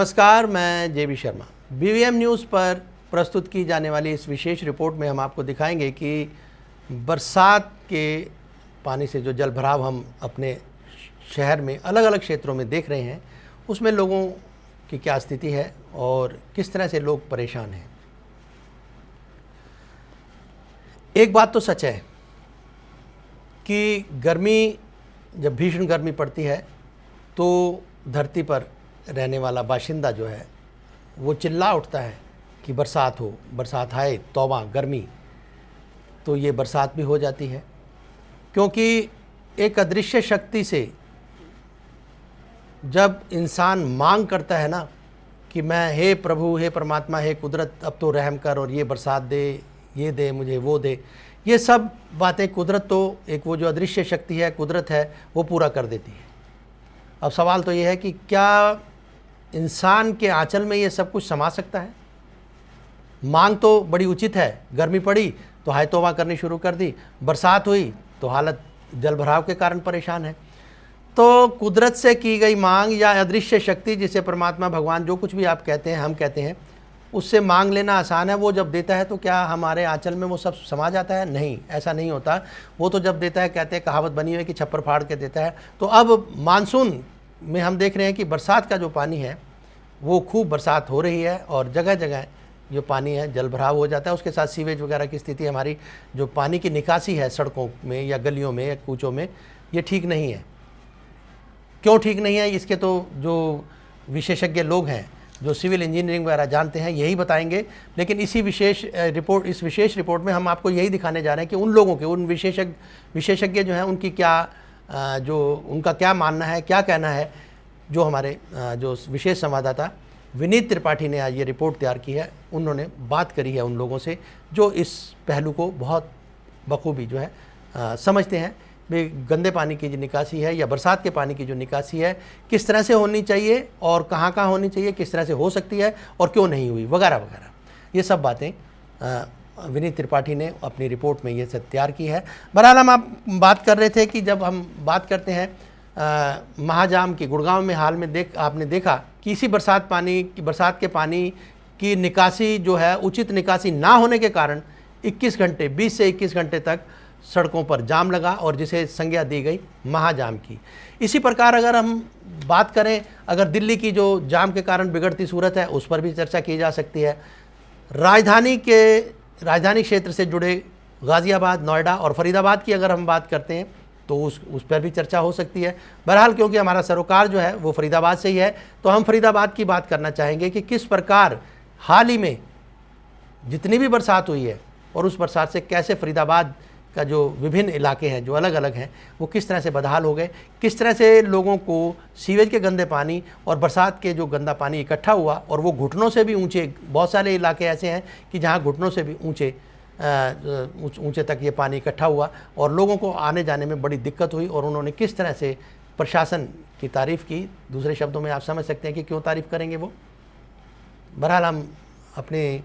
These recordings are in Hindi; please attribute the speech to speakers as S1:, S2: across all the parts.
S1: नमस्कार, मैं जेबी शर्मा। बीवीएम न्यूज़ पर प्रस्तुत की जाने वाली इस विशेष रिपोर्ट में हम आपको दिखाएंगे कि बरसात के पानी से जो जलभराव हम अपने शहर में अलग अलग क्षेत्रों में देख रहे हैं, उसमें लोगों की क्या स्थिति है और किस तरह से लोग परेशान हैं। एक बात तो सच है कि गर्मी, जब भीषण गर्मी पड़ती है तो धरती पर रहने वाला बाशिंदा जो है वो चिल्ला उठता है कि बरसात हो, बरसात आए, तौबा गर्मी। तो ये बरसात भी हो जाती है, क्योंकि एक अदृश्य शक्ति से जब इंसान मांग करता है ना कि मैं, हे प्रभु, हे परमात्मा, हे कुदरत, अब तो रहम कर और ये बरसात दे, ये दे मुझे, वो दे, ये सब बातें कुदरत, तो एक वो जो अदृश्य शक्ति है, कुदरत है, वो पूरा कर देती है। अब सवाल तो ये है कि क्या इंसान के आंचल में ये सब कुछ समा सकता है? मांग तो बड़ी उचित है, गर्मी पड़ी तो हाय तौबा करनी शुरू कर दी, बरसात हुई तो हालत जलभराव के कारण परेशान है। तो कुदरत से की गई मांग या अदृश्य शक्ति, जिसे परमात्मा, भगवान, जो कुछ भी आप कहते हैं, हम कहते हैं, उससे मांग लेना आसान है। वो जब देता है तो क्या हमारे आंचल में वो सब समा जाता है? नहीं, ऐसा नहीं होता। वो तो जब देता है, कहते हैं, कहावत बनी हुई है कि छप्पर फाड़ के देता है। तो अब मानसून में हम देख रहे हैं कि बरसात का जो पानी है वो खूब बरसात हो रही है और जगह जगह जो पानी है जलभराव हो जाता है। उसके साथ सीवेज वगैरह की स्थिति, हमारी जो पानी की निकासी है सड़कों में या गलियों में या कूचों में, ये ठीक नहीं है। क्यों ठीक नहीं है, इसके तो जो विशेषज्ञ लोग हैं, जो सिविल इंजीनियरिंग वगैरह जानते हैं, यही बताएंगे। लेकिन इस विशेष रिपोर्ट में हम आपको यही दिखाने जा रहे हैं कि उन लोगों के, उन विशेषज्ञ जो हैं, उनकी उनका क्या मानना है, क्या कहना है। जो हमारे जो विशेष संवाददाता विनीत त्रिपाठी ने आज ये रिपोर्ट तैयार की है, उन्होंने बात करी है उन लोगों से जो इस पहलू को बहुत बखूबी जो है समझते हैं। वे गंदे पानी की जो निकासी है या बरसात के पानी की जो निकासी है, किस तरह से होनी चाहिए और कहाँ कहाँ होनी चाहिए, किस तरह से हो सकती है और क्यों नहीं हुई, वगैरह वगैरह। ये सब बातें विनीत त्रिपाठी ने अपनी रिपोर्ट में ये सब तैयार की है। बहरहाल हम आप बात कर रहे थे कि जब हम बात करते हैं महाजाम की, गुड़गांव में हाल में आपने देखा कि इसी बरसात के पानी की निकासी जो है, उचित निकासी ना होने के कारण 20 से 21 घंटे तक सड़कों पर जाम लगा और जिसे संज्ञा दी गई महाजाम की। इसी प्रकार अगर हम बात करें, अगर दिल्ली की जो जाम के कारण बिगड़ती सूरत है, उस पर भी चर्चा की जा सकती है। राजधानी क्षेत्र से जुड़े गाज़ियाबाद, नोएडा और फरीदाबाद की अगर हम बात करते हैं तो उस पर भी चर्चा हो सकती है। बहरहाल क्योंकि हमारा सरोकार जो है वो फरीदाबाद से ही है, तो हम फरीदाबाद की बात करना चाहेंगे कि किस प्रकार हाल ही में जितनी भी बरसात हुई है और उस बरसात से कैसे फरीदाबाद का जो विभिन्न इलाके हैं जो अलग अलग हैं वो किस तरह से बदहाल हो गए, किस तरह से लोगों को सीवेज के गंदे पानी और बरसात के जो गंदा पानी इकट्ठा हुआ और वो घुटनों से भी ऊंचे, बहुत सारे इलाके ऐसे हैं कि जहां घुटनों से भी ऊंचे तक ये पानी इकट्ठा हुआ और लोगों को आने जाने में बड़ी दिक्कत हुई और उन्होंने किस तरह से प्रशासन की तारीफ़ की। दूसरे शब्दों में आप समझ सकते हैं कि क्यों तारीफ़ करेंगे वो। बहरहाल हम अपनी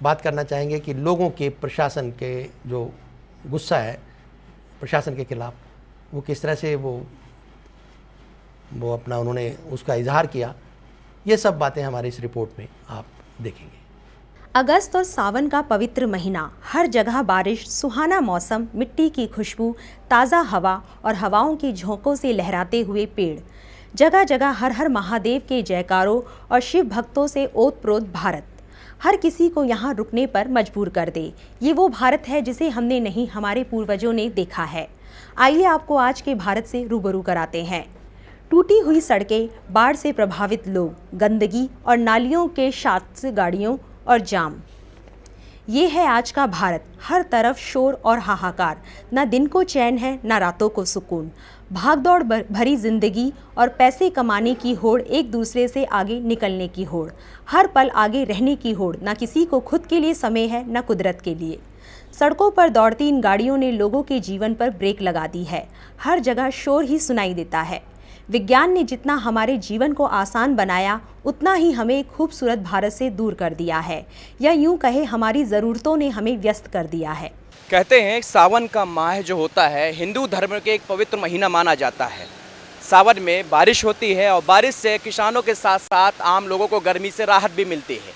S1: बात करना चाहेंगे कि लोगों के प्रशासन के जो गुस्सा है प्रशासन के खिलाफ, वो किस तरह से वो अपना उन्होंने उसका इजहार किया। ये सब बातें हमारी इस रिपोर्ट में आप देखेंगे।
S2: अगस्त और सावन का पवित्र महीना, हर जगह बारिश, सुहाना मौसम, मिट्टी की खुशबू, ताज़ा हवा और हवाओं की झोंकों से लहराते हुए पेड़, जगह जगह हर हर महादेव के जयकारों और शिव भक्तों से ओतप्रोत भारत हर किसी को यहाँ रुकने पर मजबूर कर दे। ये वो भारत है जिसे हमने नहीं, हमारे पूर्वजों ने देखा है। आइए आपको आज के भारत से रूबरू कराते हैं। टूटी हुई सड़कें, बाढ़ से प्रभावित लोग, गंदगी और नालियों के साथ गाड़ियों और जाम, ये है आज का भारत। हर तरफ शोर और हाहाकार, ना दिन को चैन है ना रातों को सुकून। भागदौड़ भरी जिंदगी और पैसे कमाने की होड़, एक दूसरे से आगे निकलने की होड़, हर पल आगे रहने की होड़। ना किसी को खुद के लिए समय है ना कुदरत के लिए। सड़कों पर दौड़ती इन गाड़ियों ने लोगों के जीवन पर ब्रेक लगा दी है। हर जगह शोर ही सुनाई देता है। विज्ञान ने जितना हमारे जीवन को आसान बनाया, उतना ही हमें खूबसूरत भारत से दूर कर दिया है, या यूं कहे हमारी ज़रूरतों ने हमें व्यस्त कर दिया है।
S3: कहते हैं सावन का माह जो होता है हिंदू धर्म के एक पवित्र महीना माना जाता है। सावन में बारिश होती है और बारिश से किसानों के साथ साथ आम लोगों को गर्मी से राहत भी मिलती है।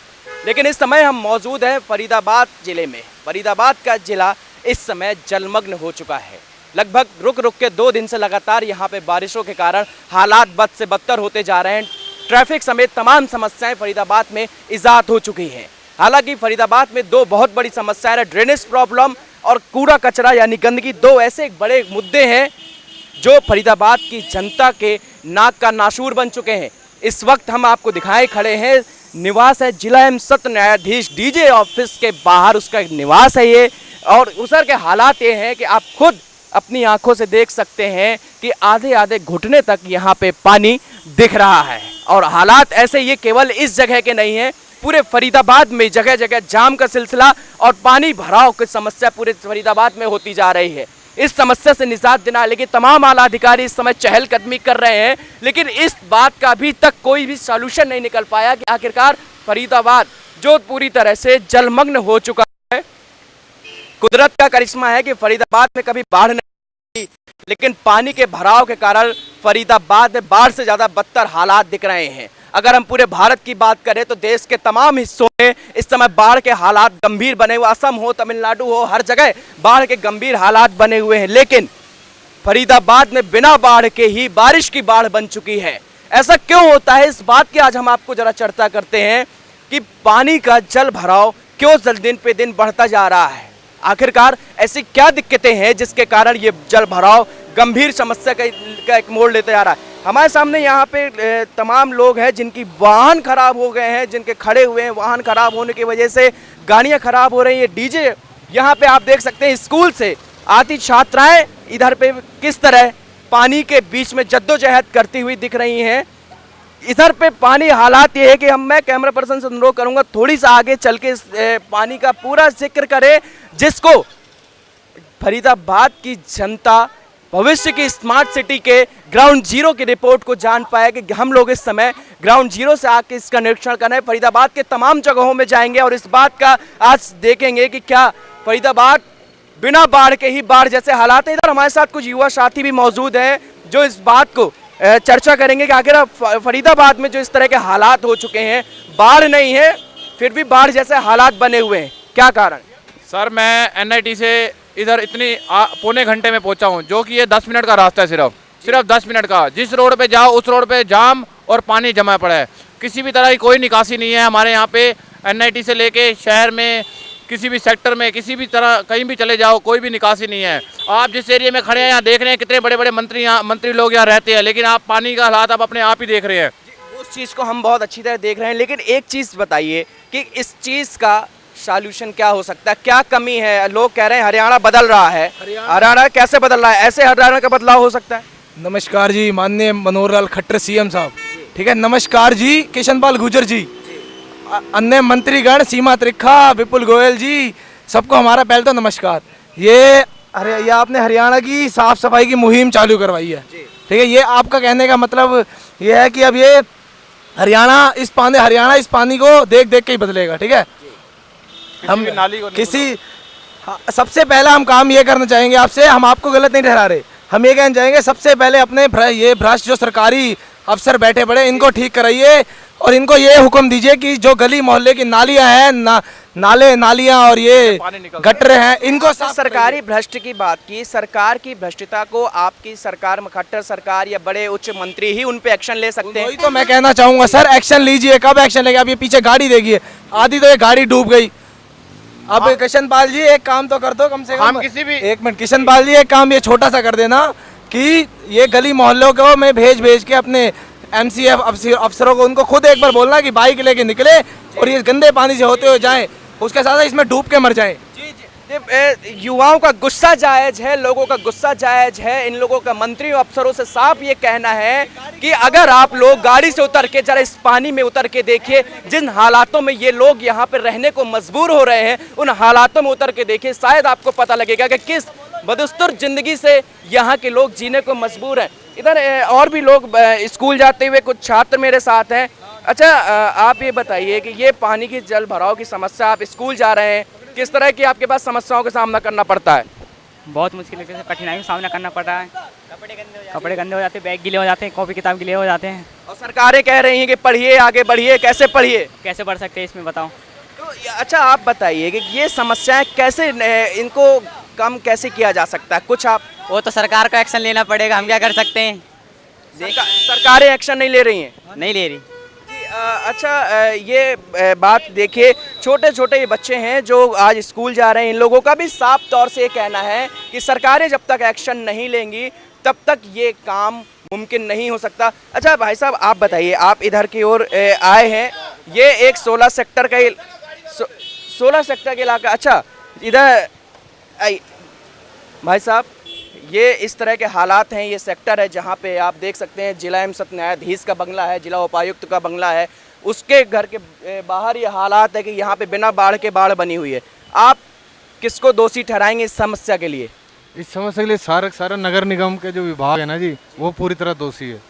S3: लेकिन इस समय हम मौजूद हैं फरीदाबाद जिले में। फरीदाबाद का जिला इस समय जलमग्न हो चुका है। लगभग रुक रुक के 2 दिन से लगातार यहाँ पे बारिशों के कारण हालात बद से बदतर होते जा रहे हैं। ट्रैफिक समेत तमाम समस्याएं फरीदाबाद में इजाद हो चुकी हैं। हालांकि फरीदाबाद में 2 बहुत बड़ी समस्याएं हैं, ड्रेनेज प्रॉब्लम और कूड़ा कचरा यानी गंदगी। 2 ऐसे बड़े मुद्दे हैं जो फरीदाबाद की जनता के नाक का नासूर बन चुके हैं। इस वक्त हम आपको दिखाए खड़े हैं, निवास है जिला एवं सत्र न्यायाधीश डीजे ऑफिस के बाहर, उसका एक निवास है ये। और उसर के हालात ये हैं कि आप खुद अपनी आंखों से देख सकते हैं कि आधे आधे घुटने तक यहाँ पे पानी दिख रहा है। और हालात ऐसे ये केवल इस जगह के नहीं हैं, पूरे फरीदाबाद में जगह जगह जाम का सिलसिला और पानी भराव की समस्या पूरे फरीदाबाद में होती जा रही है। इस समस्या से निजात दिलाने के तमाम आला अधिकारी इस समय चहलकदमी कर रहे हैं, लेकिन इस बात का अभी तक कोई भी सॉल्यूशन नहीं निकल पाया कि आखिरकार फरीदाबाद जो पूरी तरह से जलमग्न हो चुका है। कुदरत का करिश्मा है कि फरीदाबाद में कभी बाढ़ नहीं, लेकिन पानी के भराव के कारण फरीदाबाद में बाढ़ से ज़्यादा बदतर हालात दिख रहे हैं। अगर हम पूरे भारत की बात करें तो देश के तमाम हिस्सों में इस समय बाढ़ के हालात गंभीर बने हुए, असम हो, तमिलनाडु हो, हर जगह बाढ़ के गंभीर हालात बने हुए हैं। लेकिन फरीदाबाद में बिना बाढ़ के ही बारिश की बाढ़ बन चुकी है। ऐसा क्यों होता है, इस बात की आज हम आपको जरा चर्चा करते हैं कि पानी का जल भराव क्यों दिन पे दिन बढ़ता जा रहा है। आखिरकार ऐसी क्या दिक्कतें हैं जिसके कारण ये जल भराव गंभीर समस्या का एक मोड़ लेते जा रहा है। हमारे सामने यहाँ पे तमाम लोग हैं जिनकी वाहन खराब हो गए हैं, जिनके खड़े हुए हैं, वाहन खराब होने की वजह से गाड़ियाँ खराब हो रही हैं। डीजे यहाँ पे आप देख सकते हैं, स्कूल से आती छात्राएं इधर पे किस तरह पानी के बीच में जद्दोजहद करती हुई दिख रही हैं। इधर पे पानी हालात ये है कि मैं कैमरा पर्सन से अनुरोध करूंगा थोड़ी सा आगे चल के पानी का पूरा जिक्र करें, जिसको फरीदाबाद की जनता भविष्य की स्मार्ट सिटी के ग्राउंड जीरो की रिपोर्ट को जान पाए कि हम लोग इस समय ग्राउंड जीरो से आके इसका निरीक्षण करने फरीदाबाद के तमाम जगहों में जाएंगे और इस बात का आज देखेंगे कि क्या फरीदाबाद बिना बाढ़ के ही बाढ़ जैसे हालात है। इधर हमारे साथ कुछ युवा साथी भी मौजूद हैं जो इस बात को चर्चा करेंगे कि आखिर फरीदाबाद में जो इस तरह के हालात हो चुके हैं, बाढ़ नहीं है फिर भी बाढ़ जैसे हालात बने हुए हैं, क्या कारण?
S4: सर मैं एनआईटी से इधर इतनी पौने घंटे में पहुंचा हूं, जो कि ये 10 मिनट का रास्ता है, सिर्फ 10 मिनट का। जिस रोड पे जाओ उस रोड पे जाम और पानी जमा पड़ा है, किसी भी तरह की कोई निकासी नहीं है। हमारे यहाँ पे एनआईटी से लेके शहर में किसी भी सेक्टर में किसी भी तरह कहीं भी चले जाओ कोई भी निकासी नहीं है। आप जिस एरिया में खड़े हैं यहाँ देख रहे हैं कितने बड़े बड़े मंत्री लोग यहाँ रहते हैं, लेकिन आप पानी का हालात आप अपने आप ही देख रहे हैं।
S3: उस चीज़ को हम बहुत अच्छी तरह देख रहे हैं, लेकिन एक चीज़ बताइए कि इस चीज़ का सॉल्यूशन क्या हो सकता है, क्या कमी है? लोग कह रहे हैं हरियाणा बदल रहा है, हरियाणा कैसे बदल रहा है, ऐसे हरियाणा का बदलाव हो सकता है?
S5: नमस्कार जी माननीय मनोहर लाल खट्टर सीएम साहब, ठीक है। नमस्कार जी किशन पाल गुर्जर जी, अन्य मंत्रीगण, सीमा त्रिखा, विपुल गोयल जी, सबको हमारा पहले तो नमस्कार। ये आपने हरियाणा की साफ सफाई की मुहिम चालू करवाई है, ठीक है। ये आपका कहने का मतलब ये है कि अब ये हरियाणा इस पानी को देख देख के ही बदलेगा, ठीक है। हम सबसे पहला हम काम ये करना चाहेंगे आपसे, हम आपको गलत नहीं ठहरा रहे, हम ये कहना चाहेंगे सबसे पहले अपने ये भ्रष्ट जो सरकारी अफसर बैठे पड़े इनको ठीक कराइए और इनको ये हुक्म दीजिए कि जो गली मोहल्ले की नालियां हैं, नालियां और ये गटरे हैं, इनको
S3: सरकारी भ्रष्ट की बात की, सरकार की भ्रष्टता को आपकी सरकार, खट्टर सरकार या बड़े उच्च मंत्री ही उन पे एक्शन ले सकते हैं।
S5: वही तो मैं कहना चाहूंगा सर, एक्शन लीजिए। कब एक्शन लेंगे? अब ये पीछे गाड़ी देखिए, आधी तो ये गाड़ी डूब गई। अब किशन पाल जी एक काम तो कर दो कम से कम, हम किसी भी एक मिनट, किशन पाल जी एक काम ये छोटा सा कर देना कि ये गली मोहल्लों को मैं भेज के अपने एमसीएफ अफसरों को उनको खुद एक बार बोलना कि बाइक लेके निकले और ये गंदे पानी से होते हुए जाएं, उसके साथ इसमें डूब के मर जाएं।
S3: युवाओं का गुस्सा जायज है, लोगों का गुस्सा जायज है। इन लोगों का मंत्री और अफसरों से साफ ये कहना है कि अगर आप लोग गाड़ी से उतर के जरा इस पानी में उतर के देखिए, जिन हालातों में ये लोग यहाँ पे रहने को मजबूर हो रहे हैं, उन हालातों में उतर के देखिए, शायद आपको पता लगेगा कि किस बदस्तूर जिंदगी से यहाँ के लोग जीने को मजबूर हैं। इधर और भी लोग स्कूल जाते हुए कुछ छात्र मेरे साथ हैं। अच्छा, आप ये बताइए कि ये पानी की जल भराव की समस्या, आप स्कूल जा रहे हैं, किस तरह की आपके पास समस्याओं का सामना करना पड़ता है?
S6: बहुत मुश्किल से कठिनाइयों का सामना करना पड़ रहा है। कपड़े गंदे हो जाते हैं, बैग गीले हो जाते हैं, कॉपी किताब गीले हो जाते हैं।
S3: और सरकारें कह रही हैं कि पढ़िए, आगे बढ़िए, कैसे पढ़िए?
S6: कैसे बढ़ सकते हैं इसमें बताओ।
S3: तो अच्छा आप बताइए कि ये समस्याएं कैसे इनको कम कैसे किया जा सकता है? कुछ आप
S6: वो तो सरकार का एक्शन लेना पड़ेगा, हम क्या कर सकते हैं।
S3: सरकारें एक्शन नहीं ले रही हैं?
S6: नहीं ले रही।
S3: जी, अच्छा ये बात देखिए, छोटे छोटे बच्चे हैं जो आज स्कूल जा रहे हैं, इन लोगों का भी साफ तौर से ये कहना है कि सरकारें जब तक एक्शन नहीं लेंगी तब तक ये काम मुमकिन नहीं हो सकता। अच्छा भाई साहब आप बताइए, आप इधर की ओर आए हैं, ये एक 16 सेक्टर का 16 सेक्टर का इलाका। अच्छा इधर भाई साहब ये इस तरह के हालात हैं, ये सेक्टर है जहाँ पे आप देख सकते हैं जिला एवं सत्र न्यायाधीश का बंगला है, जिला उपायुक्त का बंगला है, उसके घर के बाहर ये हालात है कि यहाँ पे बिना बाढ़ के बाढ़ बनी हुई है। आप किसको दोषी ठहराएंगे इस समस्या के लिए?
S7: इस समस्या के लिए सारा नगर निगम के जो विभाग है ना जी, वो पूरी तरह दोषी है।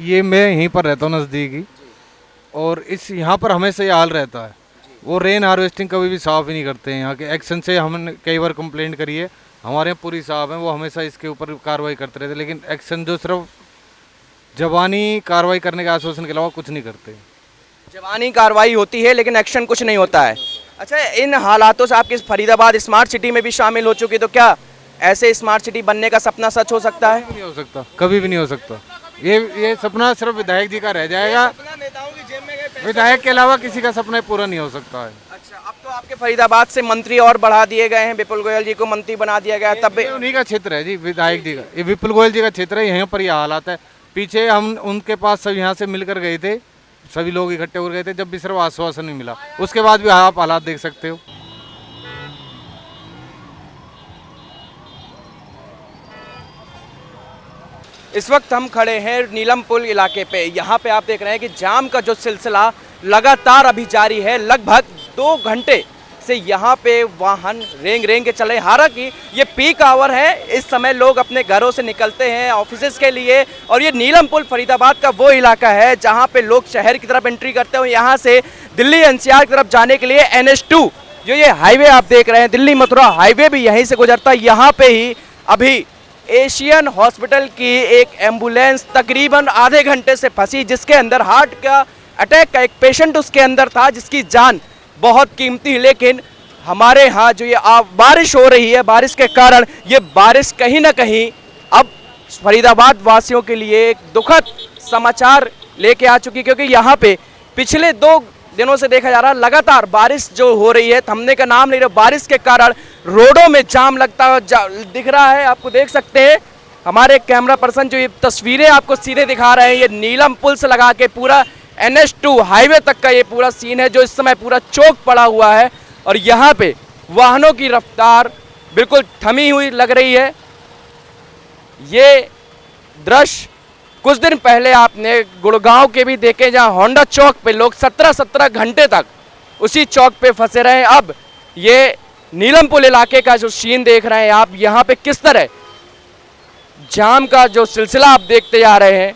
S7: ये मैं यहीं पर रहता हूँ नज़दीकी, और इस यहाँ पर हमेशा ये हाल रहता है। वो रेन हार्वेस्टिंग कभी भी साफ़ ही नहीं करते हैं। यहाँ के एक्शन से हमने कई बार कंप्लेंट करी है, हमारे यहाँ पूरी साहब हैं, वो हमेशा इसके ऊपर कार्रवाई करते रहते, लेकिन एक्शन जो सिर्फ जबानी कार्रवाई करने के आश्वासन के अलावा कुछ नहीं करते।
S3: जबानी कार्रवाई होती है लेकिन एक्शन कुछ नहीं होता है। अच्छा इन हालातों से आपकी फरीदाबाद स्मार्ट सिटी में भी शामिल हो चुकी, तो क्या ऐसे स्मार्ट सिटी बनने का सपना सच हो सकता है?
S7: नहीं हो सकता, कभी भी नहीं हो सकता। ये सपना सिर्फ विधायक जी का रह जाएगा, विधायक के अलावा किसी का सपना पूरा नहीं हो सकता है।
S3: अच्छा अब तो आपके फरीदाबाद से मंत्री और बढ़ा दिए गए हैं, विपुल गोयल जी को मंत्री बना दिया गया, तब
S7: उन्हीं का क्षेत्र है जी, विधायक जी का, ये विपुल गोयल जी का क्षेत्र है। यहाँ पर ये हालात है। पीछे हम उनके पास सब यहाँ से मिलकर गए थे, सभी लोग इकट्ठे हो गए थे, जब भी सिर्फ आश्वासन नहीं मिला, उसके बाद भी आप हालात देख सकते हो।
S3: इस वक्त हम खड़े हैं नीलम पुल इलाके पे। यहाँ पे आप देख रहे हैं कि जाम का जो सिलसिला लगातार अभी जारी है। लगभग 2 घंटे से यहाँ पे वाहन रेंग के चले। हालांकि ये पीक आवर है, इस समय लोग अपने घरों से निकलते हैं ऑफिस के लिए, और ये नीलम पुल फरीदाबाद का वो इलाका है जहाँ पे लोग शहर की तरफ एंट्री करते हैं। यहाँ से दिल्ली NCR की तरफ जाने के लिए NH2 जो ये हाईवे आप देख रहे हैं, दिल्ली मथुरा हाईवे भी यहीं से गुजरता है। यहाँ पे ही अभी एशियन हॉस्पिटल की एक एम्बुलेंस तकरीबन आधे घंटे से फंसी, जिसके अंदर हार्ट का अटैक का एक पेशेंट उसके अंदर था, जिसकी जान बहुत कीमती है। लेकिन हमारे यहाँ जो ये बारिश हो रही है, बारिश के कारण ये बारिश कहीं ना कहीं अब फरीदाबाद वासियों के लिए एक दुखद समाचार लेके आ चुकी, क्योंकि यहाँ पे पिछले 2 दिनों से देखा जा रहा है लगातार बारिश जो हो रही है, थमने का नाम नहीं रहा। बारिश के कारण रोडों में जाम लगता दिख रहा है, आपको देख सकते हैं हमारे कैमरा पर्सन जो ये तस्वीरें आपको सीधे दिखा रहे हैं। ये नीलम पुल से लगा के पूरा NH2 हाईवे तक का ये पूरा सीन है, जो इस समय पूरा चौक पड़ा हुआ है, और यहाँ पे वाहनों की रफ्तार बिल्कुल थमी हुई लग रही है। ये दृश्य कुछ दिन पहले आपने गुड़गांव के भी देखे, जहां होंडा चौक पे लोग 17 घंटे तक उसी चौक पे फंसे रहे। अब ये नीलम पुल इलाके का जो सीन देख रहे हैं आप, यहाँ पे किस तरह जाम का जो सिलसिला आप देखते जा रहे हैं।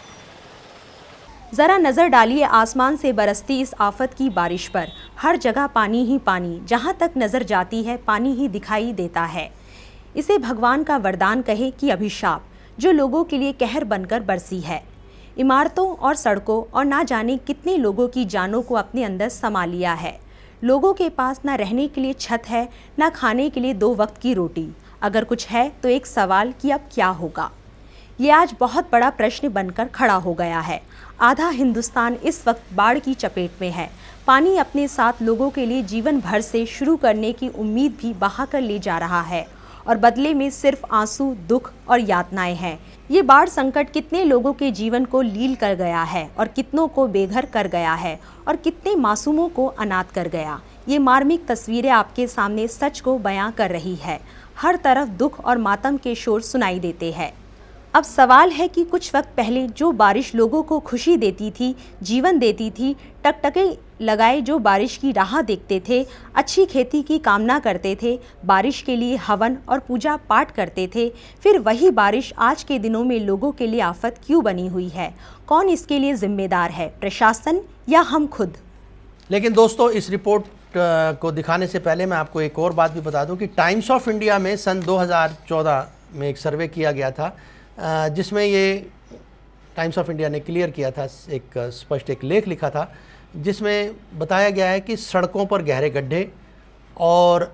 S2: जरा नजर डालिए आसमान से बरसती इस आफत की बारिश पर। हर जगह पानी ही पानी, जहाँ तक नजर जाती है पानी ही दिखाई देता है। इसे भगवान का वरदान कहे कि अभिशाप, जो लोगों के लिए कहर बनकर बरसी है। इमारतों और सड़कों और ना जाने कितने लोगों की जानों को अपने अंदर समा लिया है। लोगों के पास ना रहने के लिए छत है, ना खाने के लिए 2 वक्त की रोटी। अगर कुछ है तो एक सवाल कि अब क्या होगा। ये आज बहुत बड़ा प्रश्न बनकर खड़ा हो गया है। आधा हिंदुस्तान इस वक्त बाढ़ की चपेट में है। पानी अपने साथ लोगों के लिए जीवन भर से शुरू करने की उम्मीद भी बहा कर ले जा रहा है, और बदले में सिर्फ आंसू, दुख और यातनाएं हैं। ये बाढ़ संकट कितने लोगों के जीवन को लील कर गया है, और कितनों को बेघर कर गया है, और कितने मासूमों को अनाथ कर गया। ये मार्मिक तस्वीरें आपके सामने सच को बयां कर रही है। हर तरफ दुख और मातम के शोर सुनाई देते हैं। अब सवाल है कि कुछ वक्त पहले जो बारिश लोगों को खुशी देती थी, जीवन देती थी, टकटके लगाए जो बारिश की राह देखते थे, अच्छी खेती की कामना करते थे, बारिश के लिए हवन और पूजा पाठ करते थे, फिर वही बारिश आज के दिनों में लोगों के लिए आफत क्यों बनी हुई है? कौन इसके लिए जिम्मेदार है, प्रशासन या हम खुद?
S1: लेकिन दोस्तों इस रिपोर्ट को दिखाने से पहले मैं आपको एक और बात भी बता दूं कि टाइम्स ऑफ इंडिया में सन 2014 में एक सर्वे किया गया था, जिसमें ये टाइम्स ऑफ इंडिया ने क्लियर किया था, एक स्पष्ट एक लेख लिखा था जिसमें बताया गया है कि सड़कों पर गहरे गड्ढे और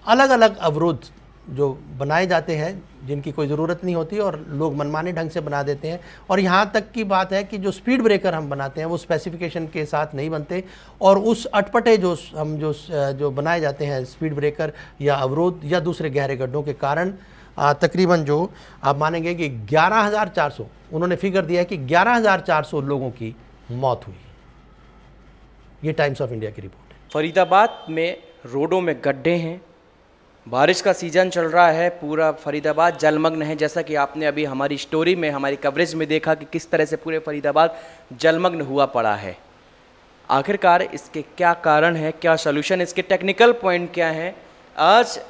S1: अलग अलग अवरोध जो बनाए जाते हैं जिनकी कोई ज़रूरत नहीं होती और लोग मनमाने ढंग से बना देते हैं। और यहाँ तक की बात है कि जो स्पीड ब्रेकर हम बनाते हैं वो स्पेसिफिकेशन के साथ नहीं बनते, और उस अटपटे जो बनाए जाते हैं स्पीड ब्रेकर या अवरोध या दूसरे गहरे गड्ढों के कारण तकरीबन जो आप मानेंगे कि 11,400, उन्होंने फिगर दिया है कि 11,400 लोगों की मौत हुई। ये टाइम्स ऑफ इंडिया की रिपोर्ट है।
S3: फरीदाबाद में रोडों में गड्ढे हैं, बारिश का सीज़न चल रहा है, पूरा फरीदाबाद जलमग्न है। जैसा कि आपने अभी हमारी स्टोरी में, हमारी कवरेज में देखा कि किस तरह से पूरे फरीदाबाद जलमग्न हुआ पड़ा है। आखिरकार इसके क्या कारण है, क्या सलूशन, इसके टेक्निकल पॉइंट क्या हैं? आज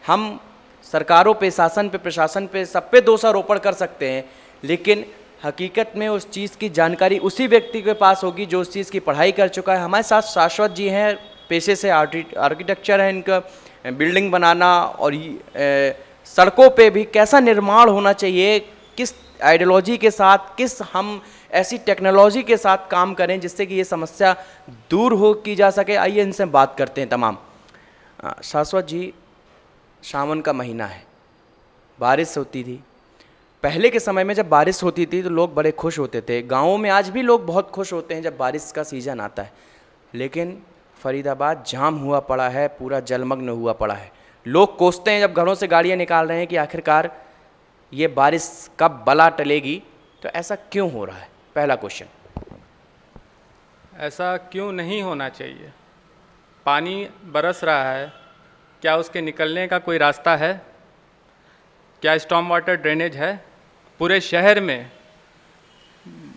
S3: हम सरकारों पे, शासन पे, प्रशासन पे, सब पे दोषारोपण कर सकते हैं, लेकिन हकीकत में उस चीज़ की जानकारी उसी व्यक्ति के पास होगी जो उस चीज़ की पढ़ाई कर चुका है। हमारे साथ शाश्वत जी हैं, पेशे से आर्किटेक्चर है इनका, बिल्डिंग बनाना और सड़कों पे भी कैसा निर्माण होना चाहिए, किस आइडियोलॉजी के साथ, किस हम ऐसी टेक्नोलॉजी के साथ काम करें जिससे कि ये समस्या दूर हो की जा सके। आइए इनसे बात करते हैं तमाम। शाश्वत जी, सावन का महीना है, बारिश होती थी। पहले के समय में जब बारिश होती थी तो लोग बड़े खुश होते थे। गाँवों में आज भी लोग बहुत खुश होते हैं जब बारिश का सीज़न आता है, लेकिन फरीदाबाद जाम हुआ पड़ा है, पूरा जलमग्न हुआ पड़ा है। लोग कोसते हैं जब घरों से गाड़ियां निकाल रहे हैं कि आखिरकार ये बारिश कब बला टलेगी। तो ऐसा क्यों हो रहा है? पहला क्वेश्चन।
S8: ऐसा क्यों नहीं होना चाहिए? पानी बरस रहा है, क्या उसके निकलने का कोई रास्ता है? क्या स्टॉर्म वाटर ड्रेनेज है पूरे शहर में?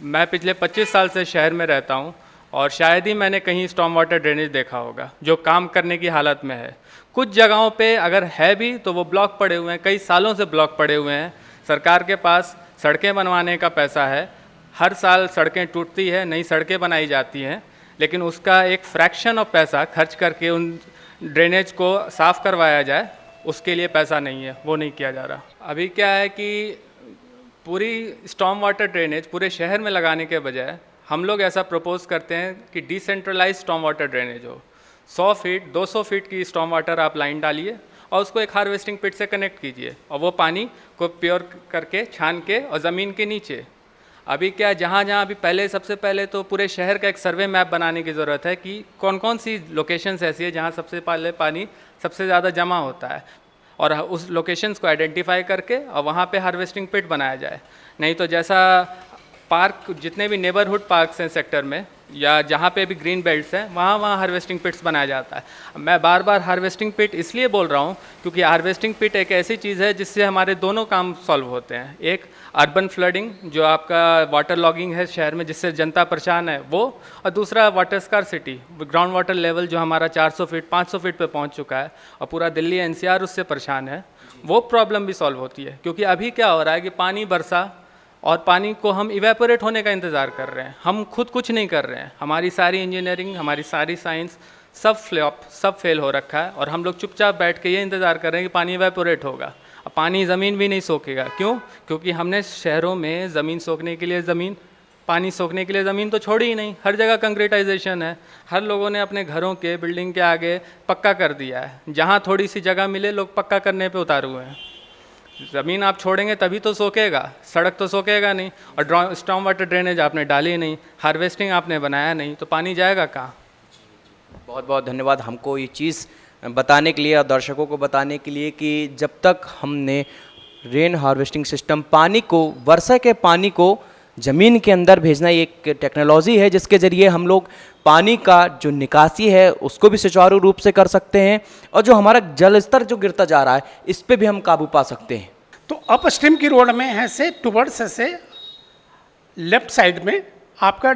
S8: मैं पिछले 25 साल से शहर में रहता हूँ और शायद ही मैंने कहीं स्टॉर्म वाटर ड्रेनेज देखा होगा जो काम करने की हालत में है। कुछ जगहों पे अगर है भी तो वो ब्लॉक पड़े हुए हैं, कई सालों से ब्लॉक पड़े हुए हैं। सरकार के पास सड़कें बनवाने का पैसा है, हर साल सड़कें टूटती है, नई सड़कें बनाई जाती हैं, लेकिन उसका एक फ्रैक्शन ऑफ पैसा खर्च करके उन ड्रेनेज को साफ़ करवाया जाए, उसके लिए पैसा नहीं है, वो नहीं किया जा रहा। अभी क्या है कि पूरी स्टॉर्म वाटर ड्रेनेज पूरे शहर में लगाने के बजाय हम लोग ऐसा प्रपोज करते हैं कि डिसेंट्रलाइज स्टॉर्म वाटर ड्रेनेज हो। 100 फीट 200 फीट की स्टॉर्म वाटर आप लाइन डालिए और उसको एक हार्वेस्टिंग पिट से कनेक्ट कीजिए और वो पानी को प्योर करके छान के और ज़मीन के नीचे। अभी क्या, जहाँ जहाँ अभी पहले, सबसे पहले तो पूरे शहर का एक सर्वे मैप बनाने की ज़रूरत है कि कौन कौन सी लोकेशंस ऐसी है जहाँ सबसे पहले पानी सबसे ज़्यादा जमा होता है, और उस लोकेशंस को आइडेंटिफाई करके और वहाँ पे हार्वेस्टिंग पिट बनाया जाए। नहीं तो जैसा पार्क, जितने भी नेबरहुड पार्क्स हैं सेक्टर में या जहाँ पे भी ग्रीन बेल्ट्स हैं, वहाँ हार्वेस्टिंग पिट्स बनाया जाता है। मैं बार बार हार्वेस्टिंग पिट इसलिए बोल रहा हूँ क्योंकि हार्वेस्टिंग पिट एक ऐसी चीज़ है जिससे हमारे दोनों काम सॉल्व होते हैं। एक अर्बन फ्लडिंग, जो आपका वाटर लॉगिंग है शहर में जिससे जनता परेशान है वो, और दूसरा water scarcity, ground water level जो हमारा 400 फीट 500 फीट पे पहुंच चुका है और पूरा दिल्ली NCR उससे परेशान है, वो प्रॉब्लम भी सॉल्व होती है। क्योंकि अभी क्या हो रहा है कि पानी बरसा और पानी को हम इवेपोरेट होने का इंतज़ार कर रहे हैं, हम खुद कुछ नहीं कर रहे हैं। हमारी सारी इंजीनियरिंग, हमारी सारी साइंस सब फेल हो रखा है और हम लोग चुपचाप बैठ के ये इंतज़ार कर रहे हैं कि पानी इवेपोरेट होगा। अब पानी ज़मीन भी नहीं सोखेगा। क्यों? क्योंकि हमने शहरों में ज़मीन सोखने के लिए पानी सोखने के लिए ज़मीन तो छोड़ी ही नहीं। हर जगह कंक्रीटाइजेशन है, हर लोगों ने अपने घरों के, बिल्डिंग के आगे पक्का कर दिया है। जहाँ थोड़ी सी जगह मिले लोग पक्का करने पे उतारे हुए हैं। ज़मीन आप छोड़ेंगे तभी तो सोखेगा, सड़क तो सोखेगा नहीं। और स्टॉर्म वाटर ड्रेनेज आपने डाली नहीं, हार्वेस्टिंग आपने बनाया नहीं, तो पानी जाएगा कहाँ?
S3: बहुत बहुत धन्यवाद हमको ये चीज़ बताने के लिए और दर्शकों को बताने के लिए कि जब तक हमने रेन हार्वेस्टिंग सिस्टम, पानी को, वर्षा के पानी को ज़मीन के अंदर भेजना, एक टेक्नोलॉजी है जिसके ज़रिए हम लोग पानी का जो निकासी है उसको भी सुचारू रूप से कर सकते हैं और जो हमारा जल स्तर जो गिरता जा रहा है इस पे भी हम काबू पा सकते हैं।
S9: तो अप स्ट्रीम की रोड में ऐसे टुवर्ड्स ऐसे लेफ्ट साइड में आपका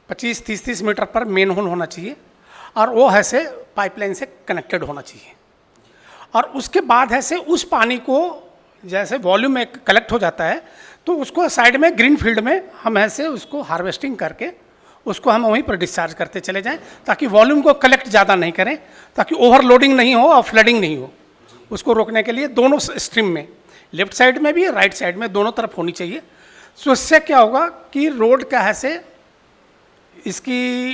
S9: 25-30 मीटर पर मेन होल होना चाहिए और वो ऐसे पाइपलाइन से कनेक्टेड होना चाहिए। और उसके बाद ऐसे उस पानी को जैसे वॉल्यूम में कलेक्ट हो जाता है तो उसको साइड में ग्रीन फील्ड में हम ऐसे उसको हार्वेस्टिंग करके उसको हम वहीं पर डिस्चार्ज करते चले जाएं, ताकि वॉल्यूम को कलेक्ट ज़्यादा नहीं करें, ताकि ओवरलोडिंग नहीं हो और फ्लडिंग नहीं हो। उसको रोकने के लिए दोनों स्ट्रीम में, लेफ्ट साइड में भी राइट साइड में, दोनों तरफ होनी चाहिए। सो इससे क्या होगा कि रोड क्या है से इसकी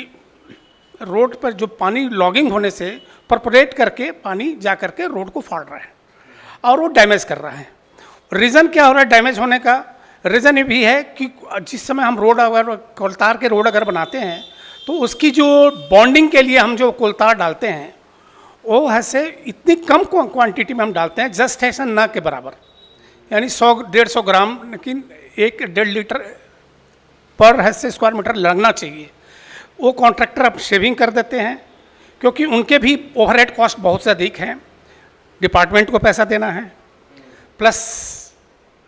S9: रोड पर जो पानी लॉगिंग होने से परपोरेट करके पानी जा करके रोड को फाड़ रहा है और वो डैमेज कर रहा है। रीज़न क्या हो रहा है डैमेज होने का? रीज़न ये भी है कि जिस समय हम रोड अगर कोलतार के रोड अगर बनाते हैं तो उसकी जो बॉन्डिंग के लिए हम जो कोलतार डालते हैं वो ऐसे इतनी कम क्वांटिटी में हम डालते हैं, जस्ट ऐसा न के बराबर, यानी 100-150 ग्राम, लेकिन 1-1.5 लीटर पर ऐसे स्क्वायर मीटर लगना चाहिए। वो कॉन्ट्रैक्टर अब शेविंग कर देते हैं, क्योंकि उनके भी ओवरहेड कॉस्ट बहुत से अधिक हैं, डिपार्टमेंट को पैसा देना है, प्लस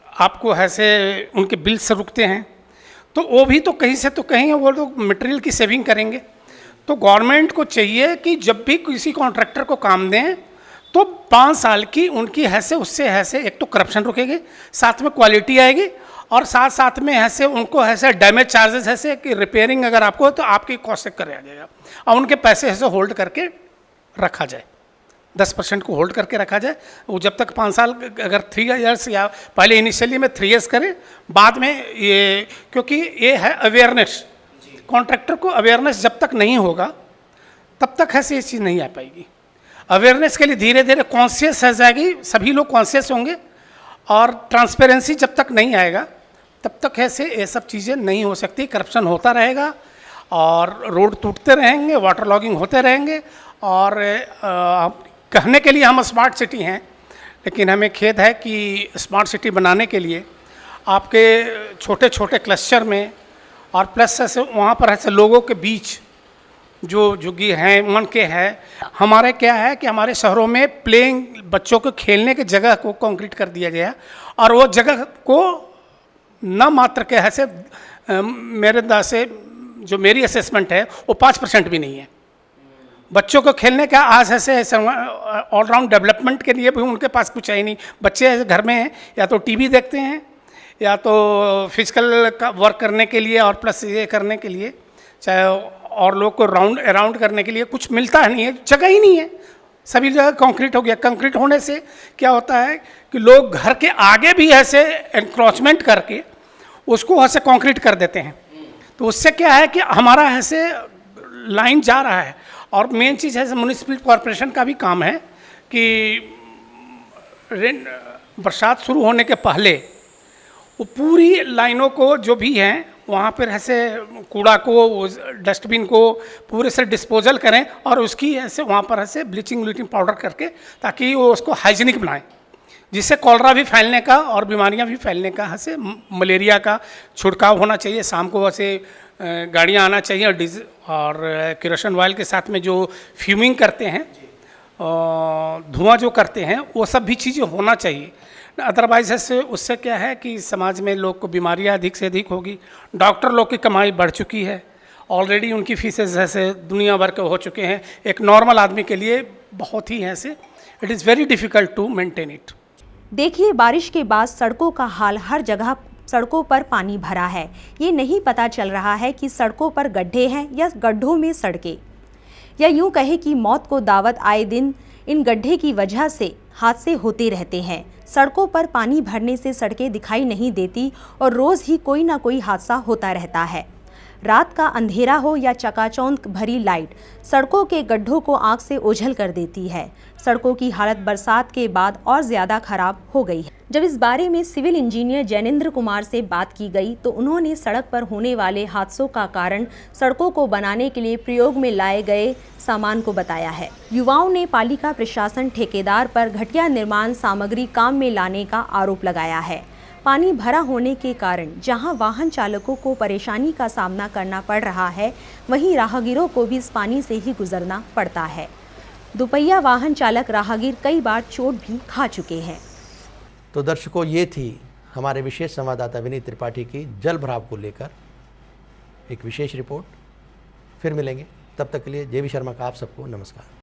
S9: आपको ऐसे उनके बिल से रुकते हैं, तो वो भी तो कहीं से तो कहीं वो लोग मटेरियल की सेविंग करेंगे। तो गवर्नमेंट को चाहिए कि जब भी किसी कॉन्ट्रैक्टर को काम दें तो 5 साल की उनकी ऐसे उससे ऐसे एक तो करप्शन रुकेगी, साथ में क्वालिटी आएगी, और साथ साथ में ऐसे उनको ऐसे डैमेज चार्जेस ऐसे कि रिपेयरिंग अगर आपको हो तो आपकी कॉस्ट से कर आ जाएगा, और उनके पैसे ऐसे होल्ड करके रखा जाए, 10% को होल्ड करके रखा जाए। वो जब तक 5 साल अगर 3 इयर्स या पहले इनिशियली में 3 इयर्स करें, बाद में ये, क्योंकि ये है अवेयरनेस, कॉन्ट्रैक्टर को अवेयरनेस जब तक नहीं होगा तब तक ऐसे ये चीज़ नहीं आ पाएगी। अवेयरनेस के लिए धीरे धीरे कॉन्शियस हो जाएगी, सभी लोग कॉन्शियस होंगे, और ट्रांसपेरेंसी जब तक नहीं आएगा तब तक ऐसे ये सब चीज़ें नहीं हो सकती। करप्शन होता रहेगा और रोड टूटते रहेंगे, वाटर लॉगिंग होते रहेंगे, और कहने के लिए हम स्मार्ट सिटी हैं, लेकिन हमें खेद है कि स्मार्ट सिटी बनाने के लिए आपके छोटे छोटे क्लस्टर में और प्लस ऐसे वहाँ पर ऐसे लोगों के बीच जो झुग्गी हैं मन के हैं, हमारे क्या है कि हमारे शहरों में प्लेइंग बच्चों को खेलने की जगह को कंक्रीट कर दिया गया, और वो जगह को न मात्र के ऐसे मेरे अंदाज से जो मेरी असेसमेंट है वो 5% भी नहीं है। बच्चों को खेलने का आज ऐसे ऑलराउंड डेवलपमेंट के लिए भी उनके पास कुछ है ही नहीं। बच्चे ऐसे घर में हैं, या तो टीवी देखते हैं या तो फिजिकल का वर्क करने के लिए और प्लस ये करने के लिए, चाहे और लोग को अराउंड करने के लिए कुछ मिलता नहीं है, जगह ही नहीं है, सभी जगह कंक्रीट हो गया। कंक्रीट होने से क्या होता है कि लोग घर के आगे भी ऐसे एनक्रोचमेंट करके उसको ऐसे कंक्रीट कर देते हैं, तो उससे क्या है कि हमारा ऐसे लाइन जा रहा है। और मेन चीज़ है म्यूनिसिपल कॉरपोरेशन का भी काम है कि बरसात शुरू होने के पहले वो पूरी लाइनों को जो भी हैं वहाँ पर ऐसे कूड़ा को, डस्टबिन को पूरे से डिस्पोजल करें, और उसकी ऐसे वहाँ पर ऐसे ब्लीचिंग पाउडर करके, ताकि वो उसको हाइजीनिक बनाएं, जिससे कॉलरा भी फैलने का और बीमारियाँ भी फैलने का, ऐसे मलेरिया का छिड़काव होना चाहिए। शाम को ऐसे गाड़ियाँ आना चाहिए, और केरोसिन ऑयल के साथ में जो फ्यूमिंग करते हैं, धुआं जो करते हैं, वो सब भी चीज़ें होना चाहिए। अदरवाइज ऐसे उससे क्या है कि समाज में लोग को बीमारियां अधिक से अधिक होगी। डॉक्टर लोग की कमाई बढ़ चुकी है, ऑलरेडी उनकी फीसेस ऐसे दुनिया भर के हो चुके हैं, एक नॉर्मल आदमी के लिए बहुत ही ऐसे it is very difficult to maintain it.
S2: देखिए, बारिश के बाद सड़कों का हाल, हर जगह सड़कों पर पानी भरा है। ये नहीं पता चल रहा है कि सड़कों पर गड्ढे हैं या गड्ढों में सड़कें, या यूँ कहे कि मौत को दावत आए दिन इन गड्ढे की वजह से हादसे होते रहते हैं। सड़कों पर पानी भरने से सड़कें दिखाई नहीं देती और रोज़ ही कोई ना कोई हादसा होता रहता है। रात का अंधेरा हो या चकाचौंध भरी लाइट सड़कों के गड्ढों को आंख से ओझल कर देती है। सड़कों की हालत बरसात के बाद और ज़्यादा खराब हो गई है। जब इस बारे में सिविल इंजीनियर जैनेंद्र कुमार से बात की गई तो उन्होंने सड़क पर होने वाले हादसों का कारण सड़कों को बनाने के लिए प्रयोग में लाए गए सामान को बताया है। युवाओं ने पालिका प्रशासन ठेकेदार पर घटिया निर्माण सामग्री काम में लाने का आरोप लगाया है। पानी भरा होने के कारण जहां वाहन चालकों को परेशानी का सामना करना पड़ रहा है, वहीं राहगीरों को भी इस पानी से ही गुजरना पड़ता है। दुपहिया वाहन चालक राहगीर कई बार चोट भी खा चुके हैं।
S1: तो दर्शकों, ये थी हमारे विशेष संवाददाता विनीत त्रिपाठी की जल भराव को लेकर एक विशेष रिपोर्ट। फिर मिलेंगे, तब तक के लिए JV शर्मा का आप सबको नमस्कार।